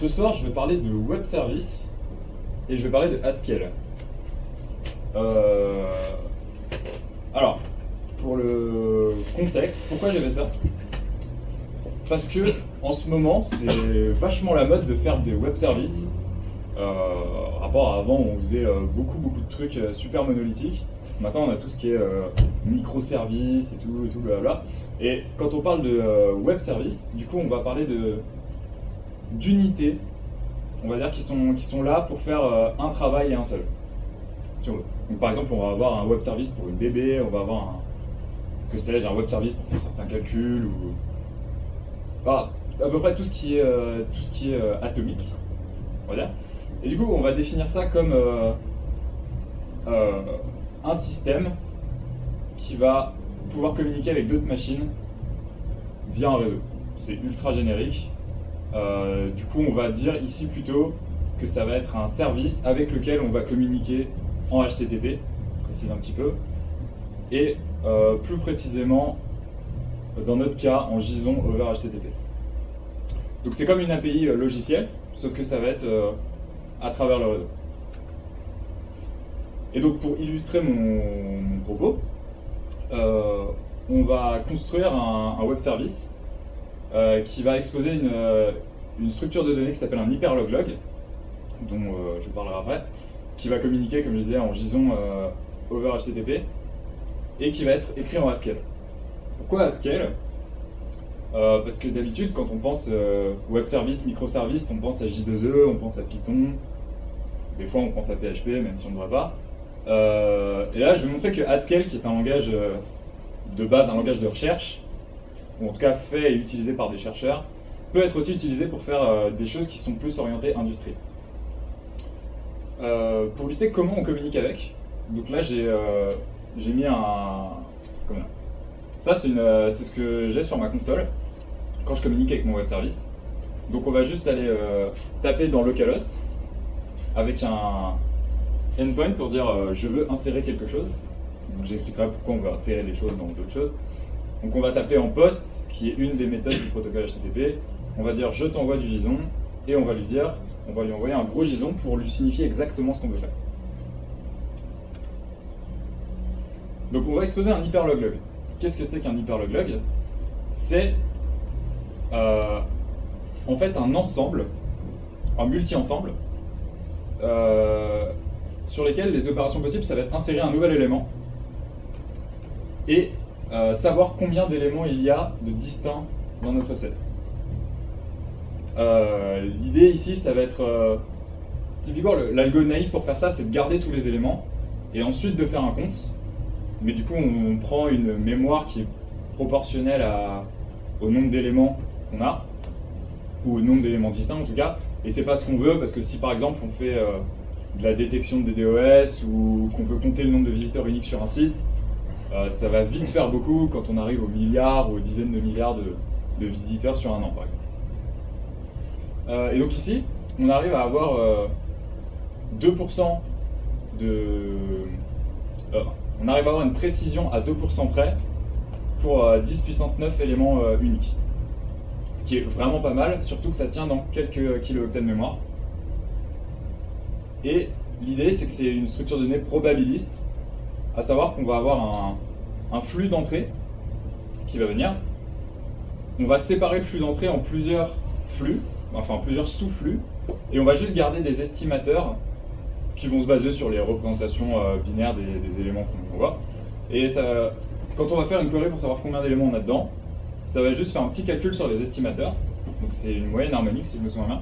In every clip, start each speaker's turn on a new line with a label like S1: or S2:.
S1: Ce soir, je vais parler de web service et je vais parler de Haskell. Alors, pour le contexte, pourquoi j'ai fait ça? Parce que en ce moment, c'est vachement la mode de faire des web services. Rapport à avant, on faisait beaucoup de trucs super monolithiques. Maintenant, on a tout ce qui est microservices et tout blabla. Et quand on parle de web service, du coup, on va parler d'unités, on va dire, qui sont là pour faire un travail et un seul. Si on veut. Donc, par exemple, on va avoir un web service pour une bébé, on va avoir un web service pour faire certains calculs, ou à peu près tout ce qui est atomique, on va dire. Et du coup, on va définir ça comme un système qui va pouvoir communiquer avec d'autres machines via un réseau. C'est ultra générique. Du coup, on va dire ici plutôt que ça va être un service avec lequel on va communiquer en HTTP, je précise un petit peu, et plus précisément, dans notre cas, en JSON over HTTP. Donc c'est comme une API logicielle, sauf que ça va être à travers le réseau. Et donc pour illustrer mon propos, on va construire un web service qui va exposer une structure de données qui s'appelle un hyperloglog, dont je parlerai après, qui va communiquer, comme je disais, en JSON over HTTP, et qui va être écrit en Haskell. Pourquoi Haskell? Parce que d'habitude, quand on pense web service, microservice, on pense à J2E, on pense à Python, des fois on pense à PHP, même si on ne devrait pas. Et là, je vais montrer que Haskell, qui est un langage de base, un langage de recherche, ou en tout cas fait et utilisé par des chercheurs, peut être aussi utilisé pour faire des choses qui sont plus orientées industrie. Pour lutter, comment on communique avec? Donc là, j'ai mis comment ça, c'est ce que j'ai sur ma console quand je communique avec mon web service. Donc on va juste aller taper dans localhost avec un endpoint pour dire je veux insérer quelque chose. Donc j'expliquerai pourquoi on veut insérer des choses dans d'autres choses. Donc on va taper en post, qui est une des méthodes du protocole HTTP. On va dire je t'envoie du JSON et on va lui envoyer un gros JSON pour lui signifier exactement ce qu'on veut faire. Donc on va exposer un hyperloglog. Qu'est-ce que c'est qu'un hyperloglog? C'est en fait un ensemble, un multi-ensemble, sur lesquels les opérations possibles, ça va être insérer un nouvel élément et savoir combien d'éléments il y a de distincts dans notre set. L'idée ici, ça va être typiquement l'algo naïf pour faire ça, c'est de garder tous les éléments et ensuite de faire un compte. Mais du coup, on prend une mémoire qui est proportionnelle au nombre d'éléments qu'on a, ou au nombre d'éléments distincts en tout cas, et c'est pas ce qu'on veut, parce que si par exemple on fait de la détection de DDoS, ou qu'on veut compter le nombre de visiteurs uniques sur un site, ça va vite faire beaucoup quand on arrive aux milliards ou aux dizaines de milliards de visiteurs sur un an par exemple. Et donc ici, on arrive à avoir 2% on arrive à avoir une précision à 2% près pour 10 puissance 9 éléments uniques. Ce qui est vraiment pas mal, surtout que ça tient dans quelques kilooctets de mémoire. Et l'idée, c'est que c'est une structure de données probabiliste, à savoir qu'on va avoir un flux d'entrée qui va venir. On va séparer le flux d'entrée en plusieurs flux, enfin plusieurs sous-flux, et on va juste garder des estimateurs qui vont se baser sur les représentations binaires des éléments qu'on voit. Et ça, quand on va faire une query pour savoir combien d'éléments on a dedans, ça va juste faire un petit calcul sur les estimateurs. Donc c'est une moyenne harmonique si je me souviens bien.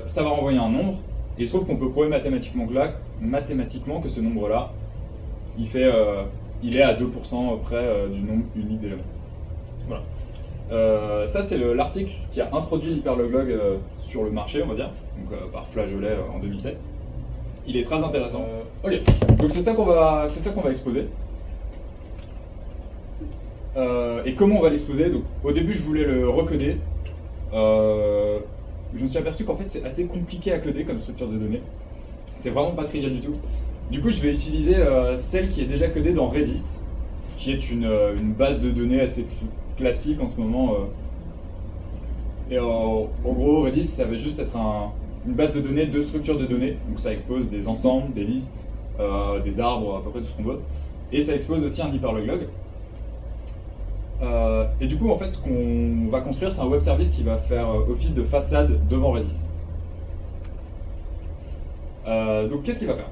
S1: Ça va renvoyer un nombre, et il se trouve qu'on peut prouver mathématiquement que ce nombre-là, il est à 2% près du nombre unique d'éléments. Voilà. Ça c'est l'article qui a introduit l'hyperloglog sur le marché, on va dire, donc, par Flageolet en 2007. Il est très intéressant. Ok, donc c'est ça qu'on va exposer. Et comment on va l'exposer? Donc, au début, je voulais le recoder. Je me suis aperçu qu'en fait, c'est assez compliqué à coder comme structure de données. C'est vraiment pas trivial du tout. Du coup, je vais utiliser celle qui est déjà codée dans Redis, qui est une base de données assez classique en ce moment, Et en gros, Redis, ça va juste être une base de données, deux structures de données. Donc ça expose des ensembles, des listes, des arbres, à peu près tout ce qu'on veut. Et ça expose aussi un hyperlog. Et du coup, en fait, ce qu'on va construire, c'est un web service qui va faire office de façade devant Redis. Donc qu'est-ce qu'il va faire?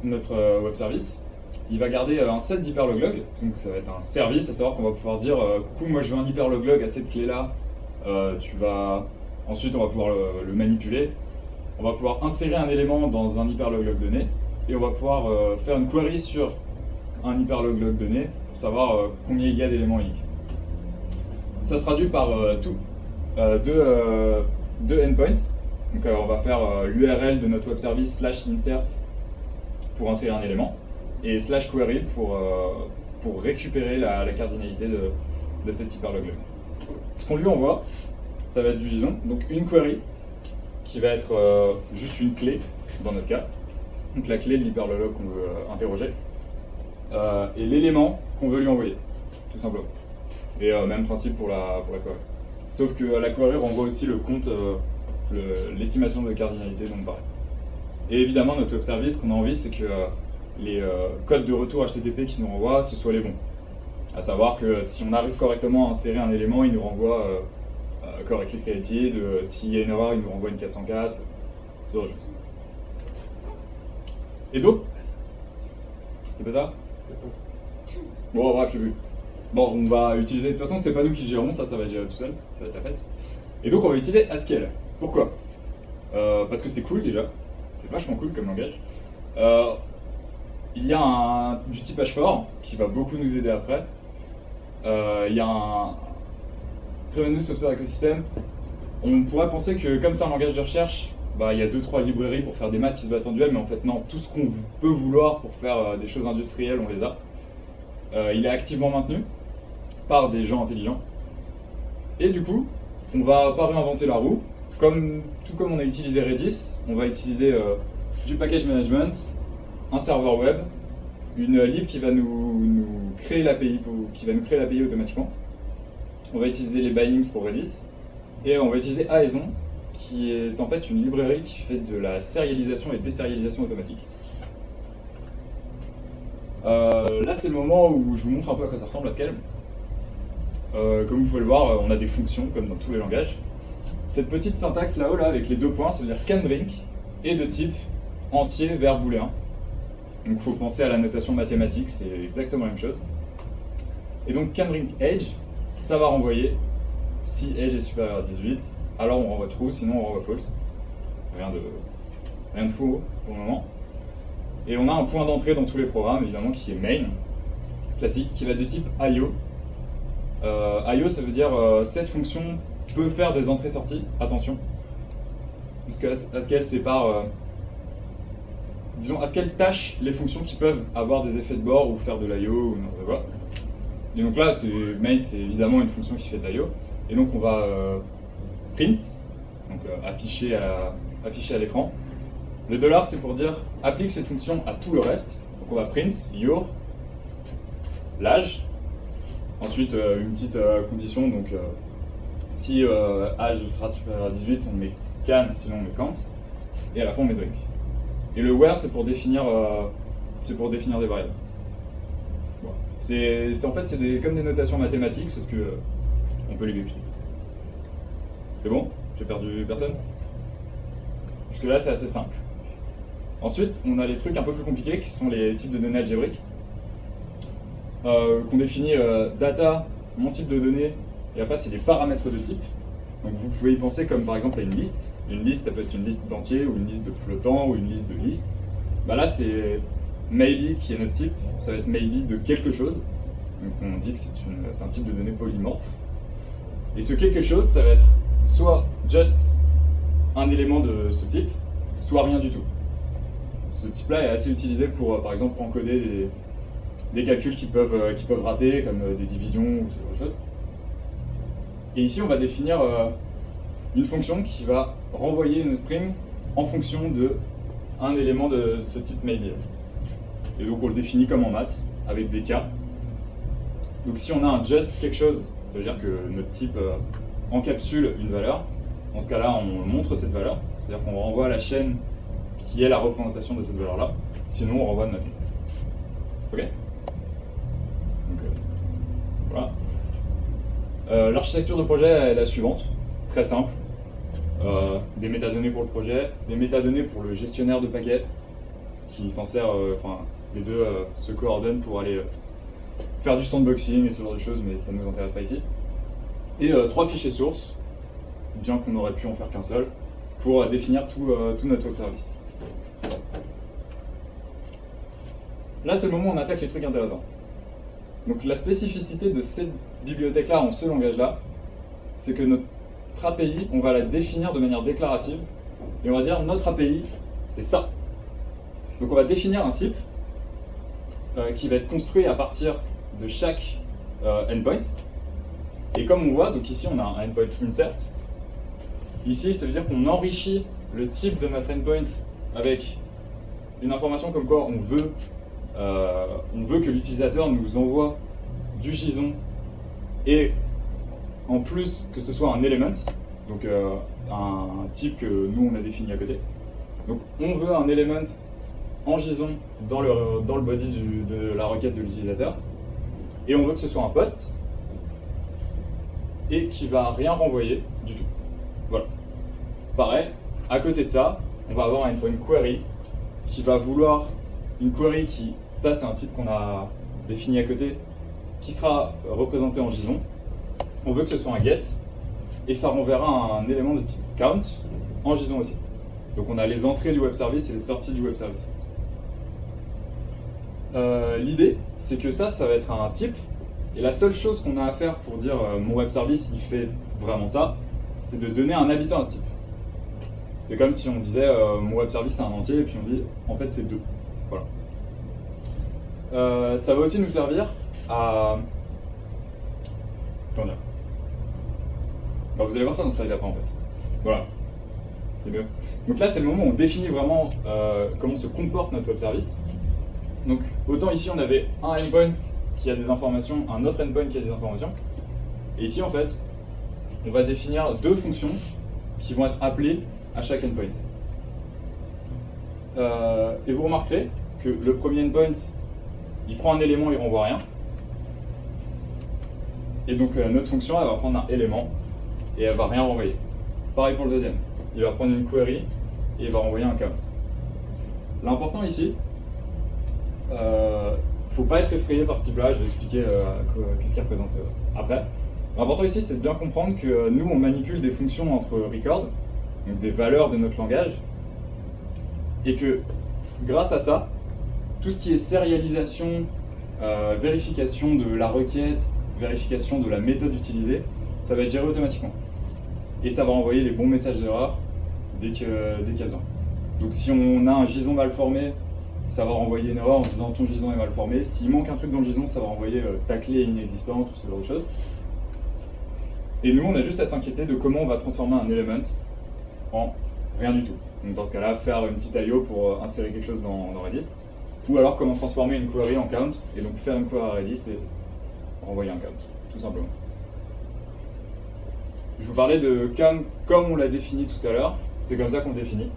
S1: Notre web service, il va garder un set d'hyperloglog. Donc ça va être un service, à savoir qu'on va pouvoir dire coucou, moi je veux un hyperloglog à cette clé-là. Ensuite, on va pouvoir le manipuler. On va pouvoir insérer un élément dans un hyperloglog donné. Et on va pouvoir faire une query sur un hyperloglog donné pour savoir combien il y a d'éléments uniques. Ça se traduit par deux endpoints. Donc on va faire l'URL de notre web service /insert pour insérer un élément et /query pour récupérer la cardinalité de cet hyperloglog. Ce qu'on lui envoie, ça va être du JSON, donc une query qui va être juste une clé dans notre cas, donc la clé de l'hyperloglog qu'on veut interroger, et l'élément qu'on veut lui envoyer, tout simplement. Et même principe pour la query. Sauf que la query renvoie aussi le compte, l'estimation de cardinalité dont on parlait. Et évidemment, notre web service, ce qu'on a envie, c'est que les codes de retour HTTP qui nous renvoient, ce soient les bons. À savoir que si on arrive correctement à insérer un élément, il nous renvoie correctly created, s'il y a une erreur, il nous renvoie une 404, ce genre de choses. Et donc, c'est pas ça? Bon, bref, j'ai vu. Bon, on va utiliser, de toute façon, c'est pas nous qui le gérons, ça va être géré tout seul, ça va être la fête. Et donc, on va utiliser Haskell. Pourquoi? Parce que c'est cool déjà, c'est vachement cool comme langage. Il y a du type H4 qui va beaucoup nous aider après. Il y a un Tremendous Software Ecosystem. On pourrait penser que comme c'est un langage de recherche, il y a 2-3 librairies pour faire des maths qui se battent en duel, mais en fait non, tout ce qu'on peut vouloir pour faire des choses industrielles, on les a. Il est activement maintenu par des gens intelligents. Et du coup, on va pas réinventer la roue. Tout comme on a utilisé Redis, on va utiliser du package management, un serveur web, une lib qui va nous créer l'API automatiquement. On va utiliser les bindings pour Redis. Et on va utiliser Aeson, qui est en fait une librairie qui fait de la sérialisation et désérialisation automatique. Là, c'est le moment où je vous montre un peu à quoi ça ressemble Haskell. Comme vous pouvez le voir, on a des fonctions, comme dans tous les langages. Cette petite syntaxe là-haut, là, avec les deux points, ça veut dire canDrink, est de type entier vers booléen. Donc il faut penser à la notation mathématique, c'est exactement la même chose. Et donc canDrink Age, ça va renvoyer, si Age est supérieur à 18, alors on renvoie true, sinon on renvoie false. Rien de fou pour le moment. Et on a un point d'entrée dans tous les programmes, évidemment, qui est main, classique, qui va de type IO. IO, ça veut dire cette fonction peut faire des entrées-sorties, attention. Parce que Haskell sépare... disons, Haskell tâche les fonctions qui peuvent avoir des effets de bord ou faire de l'IO ou n'importe quoi. Et donc là, main, c'est évidemment une fonction qui fait de l'IO. Et donc on va print, donc afficher à l'écran. Le $, c'est pour dire applique cette fonction à tout le reste. Donc on va print your l'âge. Ensuite une petite condition, donc si âge sera supérieur à 18, on met can, sinon on met count. Et à la fin on met drink. Et le where, c'est pour définir des variables. Voilà. En fait c'est comme des notations mathématiques, sauf que on peut les déplier. C'est bon? J'ai perdu personne? Jusque là c'est assez simple. Ensuite, on a les trucs un peu plus compliqués qui sont les types de données algébriques. Qu'on définit data, mon type de données, et après c'est des paramètres de type. Donc vous pouvez y penser comme par exemple à une liste. Une liste, ça peut être une liste d'entiers, ou une liste de flottants, ou une liste de listes. Là c'est maybe qui est notre type, ça va être maybe de quelque chose. Donc on dit que c'est un type de données polymorphe. Et ce quelque chose, ça va être soit just un élément de ce type, soit rien du tout. Ce type-là est assez utilisé pour, par exemple, encoder des calculs qui peuvent rater, comme des divisions ou ce genre de choses. Et ici, on va définir une fonction qui va renvoyer une string en fonction d'un élément de ce type maybe. Et donc, on le définit comme en maths, avec des cas. Donc, si on a un just quelque chose, ça veut dire que notre type encapsule une valeur. Dans ce cas-là, on montre cette valeur, c'est-à-dire qu'on renvoie la chaîne qui est la représentation de cette valeur-là. Sinon, on renvoie nothing. Ok? Donc, voilà. L'architecture de projet est la suivante, très simple. Des métadonnées pour le projet, des métadonnées pour le gestionnaire de paquets, qui s'en sert, enfin, les deux se coordonnent pour aller faire du sandboxing et ce genre de choses, mais ça ne nous intéresse pas ici. Et 3 fichiers sources, bien qu'on aurait pu en faire qu'un seul, pour définir tout notre web service. Là, c'est le moment où on attaque les trucs intéressants. Donc la spécificité de cette bibliothèque-là, en ce langage-là, c'est que notre API, on va la définir de manière déclarative, et on va dire notre API, c'est ça. Donc on va définir un type qui va être construit à partir de chaque endpoint. Et comme on voit, donc ici on a un endpoint insert. Ici, ça veut dire qu'on enrichit le type de notre endpoint avec une information comme quoi on veut que l'utilisateur nous envoie du JSON et en plus que ce soit un element, donc un type que nous on a défini à côté. Donc on veut un element en JSON dans le body de la requête de l'utilisateur et on veut que ce soit un post et qui va rien renvoyer du tout. Voilà. Pareil, à côté de ça, on va avoir un endpoint query qui va vouloir une query qui, ça c'est un type qu'on a défini à côté, qui sera représenté en JSON. On veut que ce soit un get et ça renverra un élément de type count en JSON aussi. Donc on a les entrées du web service et les sorties du web service. L'idée, c'est que ça va être un type et la seule chose qu'on a à faire pour dire mon web service il fait vraiment ça, c'est de donner un habitant à ce type. C'est comme si on disait mon web service c'est un entier et puis on dit en fait c'est 2. Voilà. Ça va aussi nous servir à... Comment dire ? Bah, vous allez voir ça dans le slide après en fait. Voilà. C'est mieux. Donc là c'est le moment où on définit vraiment comment se comporte notre web service. Donc autant ici on avait un endpoint qui a des informations, un autre endpoint qui a des informations. Et ici en fait, on va définir 2 fonctions qui vont être appelées à chaque endpoint. Et vous remarquerez que le premier endpoint, il prend un élément, il renvoie rien. Et donc notre fonction, elle va prendre un élément et elle va rien renvoyer. Pareil pour le deuxième. Il va prendre une query et il va renvoyer un count. L'important ici, faut pas être effrayé par ce type-là, je vais expliquer qu'est-ce qu'il représente après. L'important ici, c'est de bien comprendre que nous, on manipule des fonctions entre record, donc des valeurs de notre langage, et que grâce à ça, tout ce qui est sérialisation, vérification de la requête, vérification de la méthode utilisée, ça va être géré automatiquement. Et ça va envoyer les bons messages d'erreur dès qu'il y a besoin. Donc si on a un JSON mal formé, ça va renvoyer une erreur en disant ton JSON est mal formé. S'il manque un truc dans le JSON, ça va renvoyer ta clé est inexistante, tout ce genre de choses. Et nous, on a juste à s'inquiéter de comment on va transformer un element en rien du tout. Donc dans ce cas-là, faire une petite IO pour insérer quelque chose dans Redis. Ou alors comment transformer une query en count, et donc faire une query à Redis et renvoyer un count, tout simplement. Je vous parlais de count comme on l'a défini tout à l'heure, c'est comme ça qu'on le définit.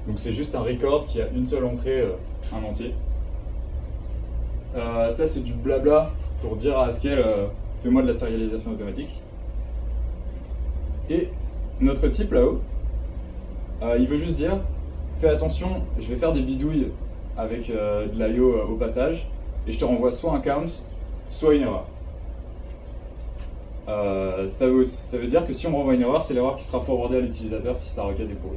S1: Donc c'est juste un record qui a une seule entrée, un entier. Ça c'est du blabla pour dire à Haskell, fais-moi de la sérialisation automatique. Et notre type là-haut, il veut juste dire, fais attention, je vais faire des bidouilles avec de l'IO au passage, et je te renvoie soit un count, soit une erreur. Ça veut dire que si on renvoie une erreur, c'est l'erreur qui sera forwardée à l'utilisateur si sa requête est pourrie.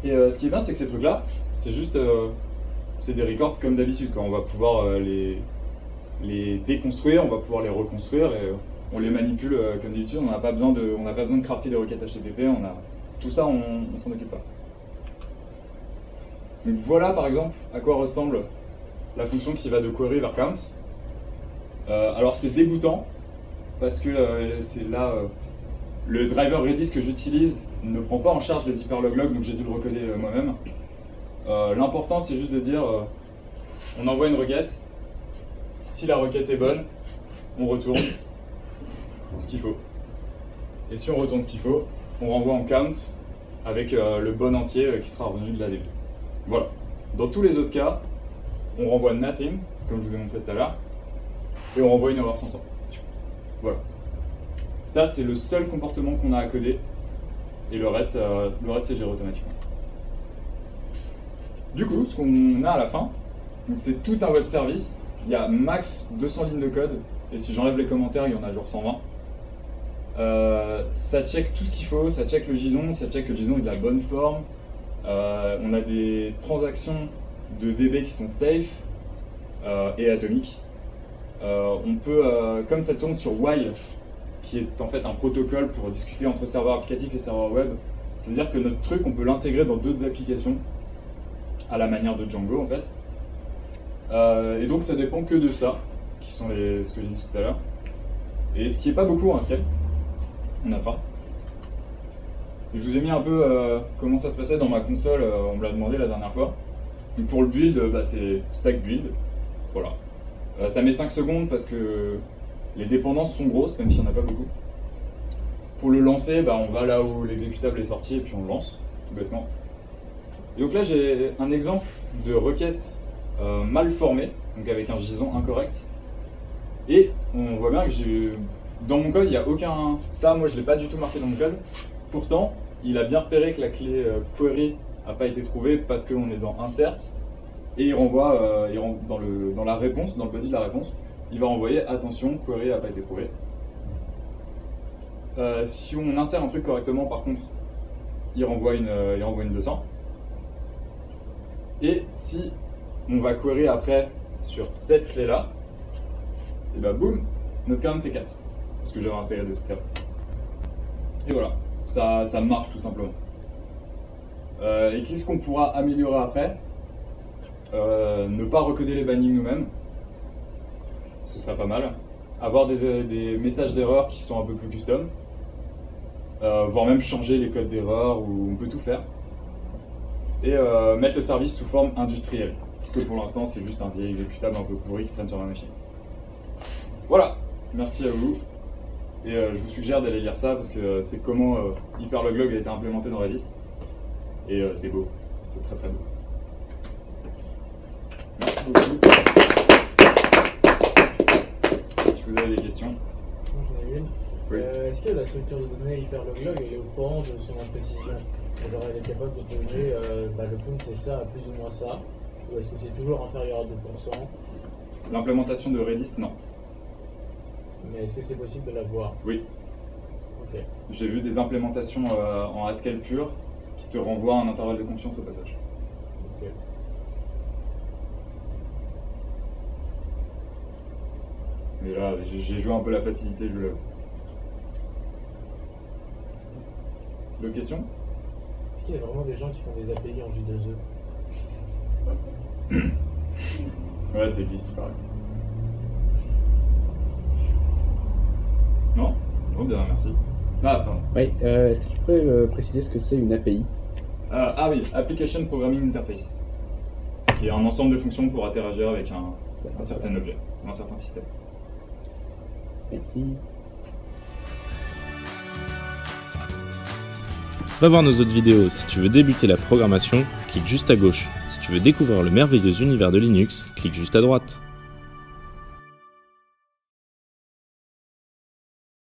S1: Et ce qui est bien, c'est que ces trucs-là, c'est juste c'est des records comme d'habitude. On va pouvoir les déconstruire, on va pouvoir les reconstruire, et on les manipule comme d'habitude. On n'a pas besoin de crafter des requêtes HTTP, tout ça, on s'en occupe pas. Donc voilà par exemple à quoi ressemble la fonction qui va de query vers count. Alors c'est dégoûtant parce que c'est là le driver Redis que j'utilise ne prend pas en charge les hyperlog-log, donc j'ai dû le recoder moi-même. L'important c'est juste de dire on envoie une requête, si la requête est bonne, on retourne, ce qu'il faut. Et si on retourne ce qu'il faut, on renvoie en count avec le bon entier qui sera revenu de la début. Voilà. Dans tous les autres cas, on renvoie nothing, comme je vous ai montré tout à l'heure, et on renvoie une erreur sans sort. Voilà. Ça, c'est le seul comportement qu'on a à coder, et le reste c'est géré automatiquement. Du coup, ce qu'on a à la fin, c'est tout un web service. Il y a max 200 lignes de code, et si j'enlève les commentaires, il y en a genre 120. Ça check tout ce qu'il faut, ça check le JSON, ça check que le JSON est de la bonne forme. On a des transactions de DB qui sont safe et atomiques. On peut, comme ça tourne sur While, qui est en fait un protocole pour discuter entre serveurs applicatifs et serveurs web, ça veut dire que notre truc, on peut l'intégrer dans d'autres applications, à la manière de Django en fait. Et donc ça dépend que de ça, qui sont ce que j'ai dit tout à l'heure. Et ce qui n'est pas beaucoup en Haskell, on n'a pas. Je vous ai mis un peu comment ça se passait dans ma console, on me l'a demandé la dernière fois. Donc pour le build, c'est stack build, voilà. Ça met 5 secondes parce que les dépendances sont grosses, même s'il n'y en a pas beaucoup. Pour le lancer, on va là où l'exécutable est sorti et puis on le lance, tout bêtement. Et donc là j'ai un exemple de requête mal formée, donc avec un JSON incorrect. Et on voit bien que dans mon code, il n'y a aucun... Ça, moi, je ne l'ai pas du tout marqué dans mon code. Pourtant, il a bien repéré que la clé query n'a pas été trouvée parce qu'on est dans insert. Et il renvoie dans la réponse, dans le body de la réponse, il va renvoyer attention, query n'a pas été trouvée. Si on insère un truc correctement, par contre, il renvoie une 200. Et si on va query après sur cette clé-là, et boum, notre count c'est 4. Parce que j'avais intégré des trucs après. Et voilà, ça marche tout simplement. Et qu'est-ce qu'on pourra améliorer après? Ne pas recoder les bindings nous-mêmes. Ce serait pas mal. Avoir des messages d'erreur qui sont un peu plus custom. Voire même changer les codes d'erreur, où on peut tout faire. Et mettre le service sous forme industrielle. Parce que pour l'instant, c'est juste un vieil exécutable un peu pourri qui traîne sur ma machine. Voilà, merci à vous. Et je vous suggère d'aller lire ça parce que c'est comment Hyperloglog a été implémenté dans Redis. Et c'est beau, c'est très très beau. Merci beaucoup. Si vous avez des questions.
S2: Moi j'en ai une.
S1: Oui.
S2: Est-ce que la structure de données Hyperloglog elle est au courant de son imprécision? C'est-à-dire elle est capable de te donner le point c'est ça à plus ou moins ça? Ou est-ce que c'est toujours inférieur à 2%?
S1: L'implémentation de Redis, non.
S2: Mais est-ce que c'est possible de l'avoir?
S1: Oui.
S2: Ok.
S1: J'ai vu des implémentations en Haskell pur qui te renvoient un intervalle de confiance au passage.
S2: Ok.
S1: Mais là, j'ai joué un peu la facilité, je l'avoue. D'autres questions?
S2: Est-ce qu'il y a vraiment des gens qui font des API en J2E?
S1: Ouais, c'est glisse, pareil. Non? Non, bien, merci. Ah, pardon.
S3: Oui, est-ce que tu pourrais préciser ce que c'est une API?
S1: Ah oui, Application Programming Interface, qui est un ensemble de fonctions pour interagir avec un certain objet, un certain système.
S3: Merci.
S4: Va voir nos autres vidéos si tu veux débuter la programmation, clique juste à gauche. Si tu veux découvrir le merveilleux univers de Linux, clique juste à droite.